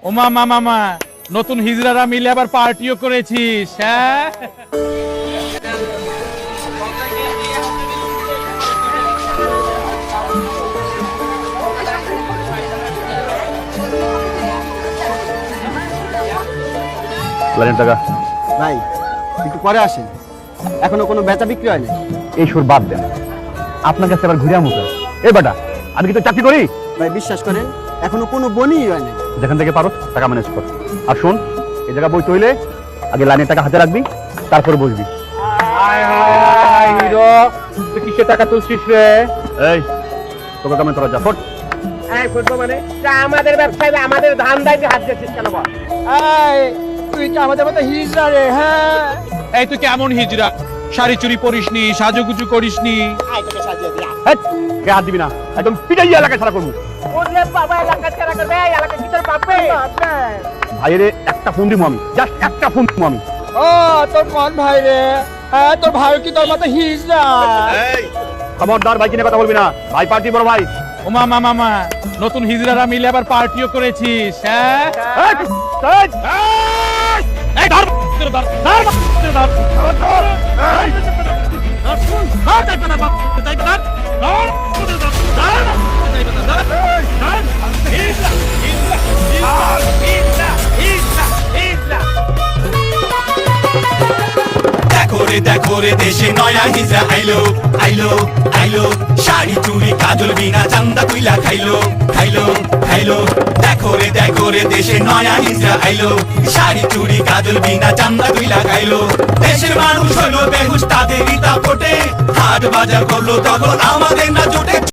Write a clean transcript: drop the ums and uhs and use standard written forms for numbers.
ওমা মামা নতুন হিজড়ারা মিলে আবার পার্টিও করেছিস, হ্যাঁ? টাকা ভাই একটু পরে আসেন, এখনো কোনো বেচা বিক্রি হয়নি। এই সুর বাদ দেন, আপনার কাছে আবার ঘুরে আমুকা। এই বেটা, আমি কি তো চাকরি করি? ভাই বিশ্বাস করেন, এখনো কোনো বনই হয়নি। যেখান থেকে পারো টাকা ম্যানেজ কর। আর শোন, এই জায়গা বই তৈলে আগে লাইনের টাকা হাতে রাখবি, তারপর বসবি। হিরো তুই কিসের টাকা তুলছিস রে? এই তোকে কামে তোরা যা ফট। মানে আমাদের ব্যবসায় আমাদের ধান্দায় হাত দিচ্ছিস কেন বল? তুই কি আমাদের মতো হিজড়া রে? হ্যাঁ, এই তুই কেমন হিজড়া? শাড়ি চুরি পরিসনি, সাজুগুজু করিসনি? কে হাত দিবি না, একদম পিটাই এলাকায় ছাড়া করবো। ওরে বাবা, এলাকা ছাড়া করবে, এলাকা কি তোর পাবে? ভাইয়েরে একটা ফোন দিব আমি, জাস্ট একটা ফোন দিব আমি। ও তোর কোন ভাই রে? হ্যাঁ, তোর ভাই কি তোর মতো হিজড়া? এই খবরদার ভাই কিনে কথা বলবি না, ভাই পার্টি বড় ভাই। ওমা মামা নতুন হিজড়ারা মিলে আবার পার্টিও করেছিস, হ্যাঁ? এই ধর ধর ধর ধর ধর দেখো রে দেশে নয়া হিজরা আইলো আইলো আইলো, শাড়ি চুড়ি কাজল বিনা চান্দা তুইলা খাইলো খাইলো খাইলো। দেখো রে দেশে নয়া হিজরা আইলো, শাড়ি চুড়ি কাজল বিনা চান্দা তুইলা খাইলো। দেশের মানুষ হলো বেহুশ, তাদেরই তা ফোটে, হাট বাজার করলো তখন আমাদের না জোটে।